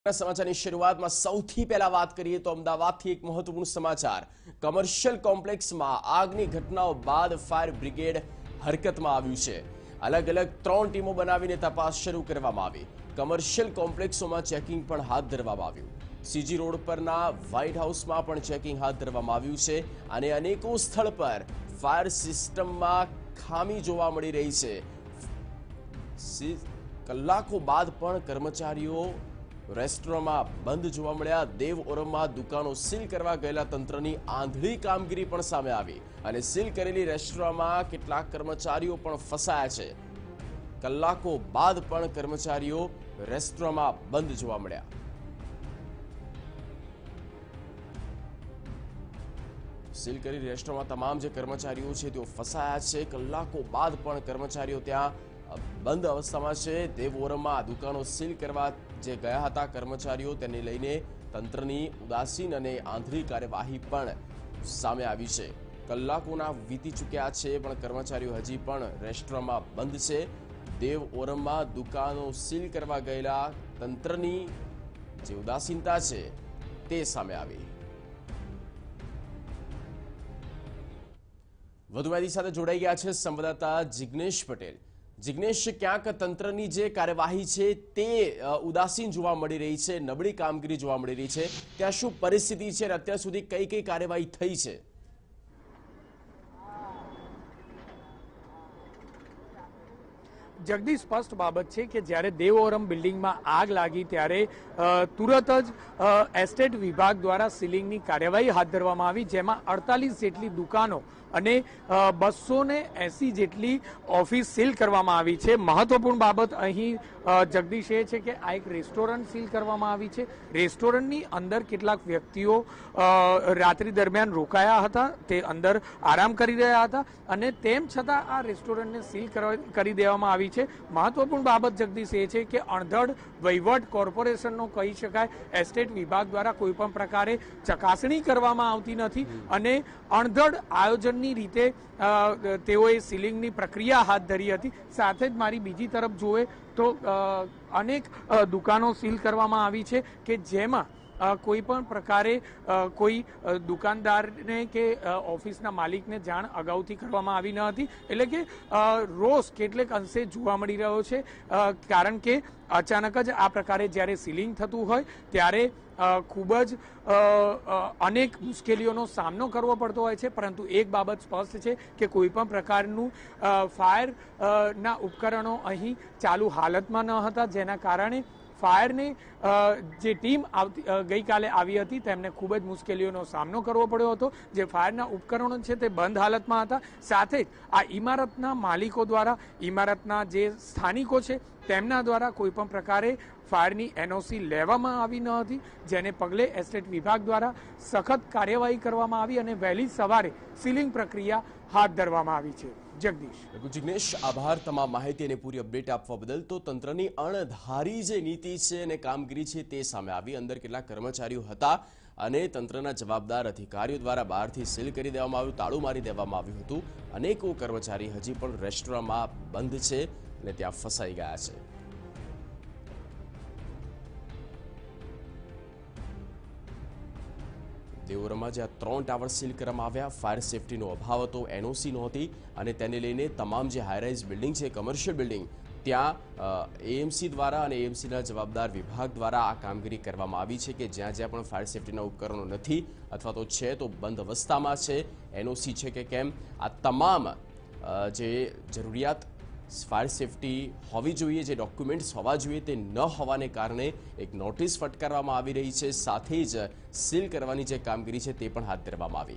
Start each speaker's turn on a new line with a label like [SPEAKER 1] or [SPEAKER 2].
[SPEAKER 1] समाचार शुरुआत में सौथी पहला बात करिए तो अमदावादથી एक महत्वपूर्ण समाचार कमर्शियल कॉम्प्लेक्स में આગની ઘટનાઓ બાદ ફાયર બ્રિગેડ હરકતમાં આવ્યું છે। અલગ-અલગ 3 ટીમો બનાવીને તપાસ શરૂ કરવામાં આવી। કમર્શિયલ કોમ્પ્લેક્સોમાં ચેકિંગ પણ હાથ ધરવામાં આવ્યું। સીજી રોડ પરના વ્હાઇટ હાઉસમાં પણ ચેકિંગ હાથ ધરવામાં આવ્યું છે અને અનેકો સ્થળ પર ફાયર સિસ્ટમમાં ખામી જોવા મળી રહી છે। કલાકો બાદ પણ કર્મચારીઓ રેસ્ટોરન્ટમાં બંધ જોવા મળ્યા। દેવ ઓરમમાં દુકાનો સીલ કરવા ગયેલા તંત્રની આંધળી કામગીરી પણ સામે આવી અને સીલ કરેલી રેસ્ટોરન્ટમાં કેટલાક કર્મચારીઓ પણ ફસાયા છે। કલાકો બાદ પણ કર્મચારીઓ રેસ્ટોરન્ટમાં બંધ જોવા મળ્યા। સીલ કરેલી રેસ્ટોરન્ટમાં તમામ જે કર્મચારીઓ છે તેઓ ફસાયા છે। કલાકો બાદ પણ કર્મચારીઓ ત્યાં બંધ અવસ્થામાં છે। દેવ ઓરમમાં દુકાનો સીલ કરવા જે ગયા હતા કર્મચારીઓ તેને લઈને તંત્રની ઉદાસીન અને આંધળી કાર્યવાહી પણ સામે આવી છે। કલાકોના વીતી ચૂક્યા છે પણ કર્મચારીઓ હજી પણ રેસ્ટોરન્ટમાં બંધ છે। દેવ ઓરમમાં દુકાનો સીલ કરવા ગયેલા તંત્રની જે ઉદાસીનતા છે તે સામે આવી। વધુ માહિતી સાથે જોડાઈ ગયા છે સંવાદદાતા જિગ્નેશ પટેલ। जिग्नेश क्यांक तंत्रनी जे कार्यवाही छे ते उदासीन जोवा मळी रही छे, नबળી कामगीरी जोवा मळी रही छे, त्यां शुं परिस्थिति छे अने अत्यार सुधी कई कई कार्यवाही थई छे?
[SPEAKER 2] जगदीश स्पष्ट बाबत है कि જ્યારે देव ओरम बिल्डिंग में आग लगी त्यारे तुरंत ज एस्टेट विभाग द्वारा सीलिंग की कार्यवाही हाथ धरवामां आवी, जेमां 48 जेटली दुकानों અને 280 જેટલી ઓફિસ સીલ કરવામાં આવી છે। મહત્વપૂર્ણ બાબત અહીં જગદીશ એ છે કે આ એક રેસ્ટોરન્ટ સીલ કરવામાં આવી છે। રેસ્ટોરન્ટની અંદર કેટલાક વ્યક્તિઓ રાત્રિ દરમિયાન રોકાયા હતા, તે અંદર આરામ કરી રહ્યા હતા અને તેમ છતાં આ રેસ્ટોરન્ટને સીલ કરી દેવામાં આવી છે। મહત્વપૂર્ણ બાબત જગદીશ એ છે કે અણધડ વહીવટ કોર્પોરેશનનો કહી શકાય, એસ્ટેટ વિભાગ દ્વારા કોઈ પણ પ્રકારે ચકાસણી કરવામાં આવતી નથી અને અણધડ આયોજન रीते तेओए सीलिंग नी प्रक्रिया हाथ धरी हती। साथे ज मारी बीजी तरफ जोए तो अनेक दुकानों सील करवामां आवी छे के जेमां कोई पण प्रकारे कोई दुकानदार ने के ऑफिसना मालिक ने जाण अगाउथी करवामां आवी न हती, एटले के रोष केटलेक अंशे जोवा मळी रह्यो छे। कारण के अचानक ज आ प्रकारे ज्यारे सीलिंग थतुं होय त्यारे खूब ज अनेक मुश्केलीओनो सामनो करवो पड़तो होय छे, परंतु एक बाबत स्पष्ट छे कि कोईपण प्रकारनुं फायर ना उपकरणों अहीं चालू हालतमां न हता, जेना कारणे फायर ने जे टीम गई काले आवी हती तेमने खूब ज मुश्केलीओनो सामनो करवो पड्यो हतो। जे फायरना उपकरणों छे ते बंध हालतमां हता। साथे आ इमारतना मालिको द्वारा, इमारतना जे स्थानिको छे तेमना द्वारा कोईपण प्रकारे फायरनी एनओसी लेवामां आवी न हती, जेने पगले एस्टेट विभाग द्वारा सखत कार्यवाही करवामां आवी अने वहेली सवारे सीलिंग प्रक्रिया हाथ धरवामां आवी छे। जगदीश
[SPEAKER 1] जिग्नेश, आभार तमाम माहिती અને પૂરી અપડેટ આપવા બદલ। તો તંત્રની અણધારી જે નીતિ છે અને કામગીરી છે તે સામે આવી। અંદર કેટલાક કર્મચારીઓ હતા અને તંત્રના જવાબદાર અધિકારીઓ દ્વારા બહારથી સીલ કરી દેવામાં આવ્યું, તાળું મારી દેવામાં આવ્યું હતું। અનેકો કર્મચારી હજી પણ રેસ્ટોરન્ટમાં બંધ છે અને ત્યાં ફસાઈ ગયા છે। દેવોરમાં જ્યાં 3 ટાવર સીલ કરવામાં આવ્યા, ફાયર સેફટીનો અભાવ હતો, એનઓસી નહોતી અને તેને લઈને તમામ જે હાઈરાઇઝ બિલ્ડિંગ છે, કમર્શિયલ બિલ્ડિંગ, ત્યાં એએમસી દ્વારા અને એએમસીના જવાબદાર વિભાગ દ્વારા આ કામગીરી કરવામાં આવી છે કે જ્યાં જ્યાં પણ ફાયર સેફટીના ઉપકરણો નથી અથવા તો છે તો બંધ અવસ્થામાં છે, એનઓસી છે કે કેમ, આ તમામ જે જરૂરિયાત फायर सेफ्टी होवी जोईए, जे डॉक्यूमेंट्स होवा जोईए ते न होवाने कारणे एक नोटिस फटकारवामां आवी रही छे। साथे ज सील करवानी जे कामगीरी छे ते पण हाथ धरवामां आवी।